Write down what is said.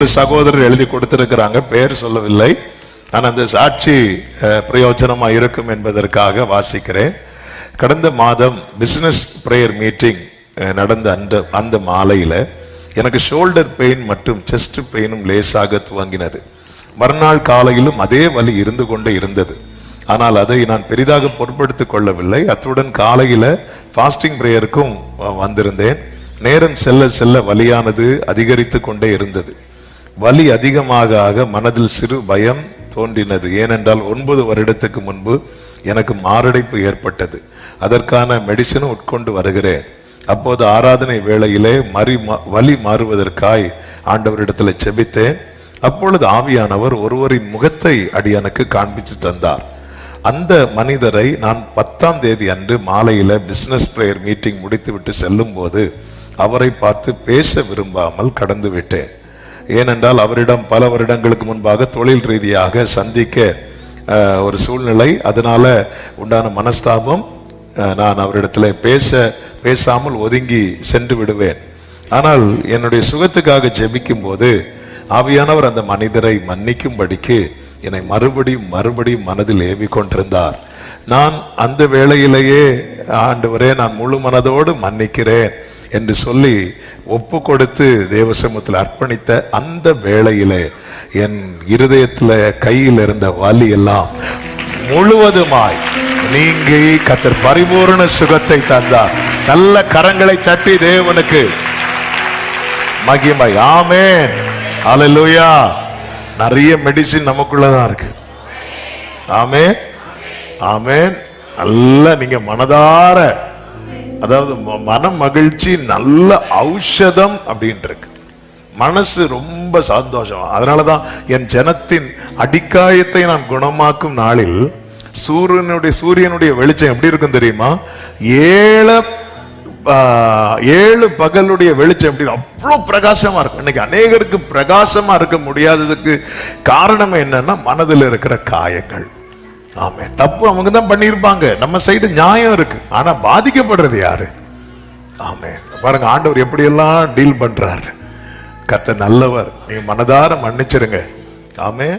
ஒரு சகோதரர் எழுதி கொடுத்திருக்கிறாங்க, பெயர் சொல்லவில்லை. ஆனால் அந்த சாட்சி பிரயோஜனமா இருக்கும் என்பதற்காக வாசிக்கிறேன். கடந்த மாதம் பிசினஸ் பிரேயர் மீட்டிங் நடந்த அந்த மாலையில எனக்கு ஷோல்டர் பெயின் மற்றும் செஸ்ட் பெயினும் லேசாக துவங்கினது. மறுநாள் காலையிலும் அதே வலி இருந்து கொண்டே இருந்தது. ஆனால் அதை நான் பெரிதாக பொருட்படுத்திக் கொள்ளவில்லை. அத்துடன் காலையில ஃபாஸ்டிங் பிரேயருக்கும் வந்திருந்தேன். நேரம் செல்ல செல்ல வலியானது அதிகரித்து கொண்டே இருந்தது. வலி அதிகமாக ஆக மனதில் சிறு பயம் தோன்றினது. ஏனென்றால் 9 வருடத்துக்கு முன்பு எனக்கு மாரடைப்பு ஏற்பட்டது. அதற்கான மெடிசனும் உட்கொண்டு வருகிறேன். அப்போது ஆராதனை வேளையிலே வலி மாறுவதற்காய் ஆண்டவரிடத்தில் செபித்தேன். அப்பொழுது ஆவியானவர் ஒருவரின் முகத்தை அடியனுக்கு காண்பித்து தந்தார். அந்த மனிதரை நான் 10ஆம் தேதி அன்று மாலையில பிசினஸ் பிரேயர் மீட்டிங் முடித்துவிட்டு செல்லும் போது அவரை பார்த்து பேச விரும்பாமல் கடந்து விட்டேன். ஏனென்றால் அவரிடம் பல வருடங்களுக்கு முன்பாக தொழில் ரீதியாக சந்திக்க ஒரு சூழ்நிலை, அதனால உண்டான மனஸ்தாபம், நான் அவரிடத்துல பேசாமல் ஒதுங்கி சென்று விடுவேன். ஆனால் என்னுடைய சுகத்துக்காக ஜெபிக்கும் போது ஆவியானவர் அந்த மனிதரை மன்னிக்கும்படிக்கு என்னை மறுபடியும் மனதில் ஏவி கொண்டிருந்தார். நான் அந்த வேளையிலேயே ஆண்டவரே, நான் முழு மனதோடு மன்னிக்கிறேன் என்று சொல்லி ஒப்பு கொடுத்து தேவசமூகத்தில் அர்ப்பணித்த அந்த வேளையிலே என் இருதயத்துல கையில் இருந்த வலி எல்லாம் முழுவதுமாய் நீங்கி கர்த்தர் பரிபூரண சுகத்தை தந்தார். நல்ல கரங்களை தட்டி தேவனுக்கு மகிமை. ஆமென், ஹல்லேலூயா. நிறைய மெடிசின் நமக்குள்ளதான் இருக்கு. ஆமென், ஆமென். நல்லா நீங்க மனதார, அதாவது மன மகிழ்ச்சி நல்ல ஔஷதம் அப்படின்னு இருக்கு. மனசு ரொம்ப சந்தோஷம். அதனாலதான் என் ஜனத்தின் அடிக்காயத்தை நான் குணமாக்கும் நாளில் சூரியனுடைய வெளிச்சம் எப்படி இருக்கும் தெரியுமா? 7 பகலுடைய வெளிச்சம் எப்படி அவ்வளவு பிரகாசமா இருக்கும். இன்னைக்கு அநேகருக்கு பிரகாசமா இருக்க முடியாததுக்கு காரணம் என்னன்னா மனதில் இருக்கிற காயங்கள். ஆமே, தப்பு அவங்க தான் பண்ணியிருப்பாங்க, நம்ம சைடு நியாயம் இருக்கு. ஆனா பாதிக்கப்படுறது யாரு? ஆமே, பாருங்க ஆண்டவர் எப்படி எல்லாம் டீல் பண்றாரு. கர்த்தர் நல்லவர். நீங்க மனதார மன்னிச்சிருங்க. ஆமே.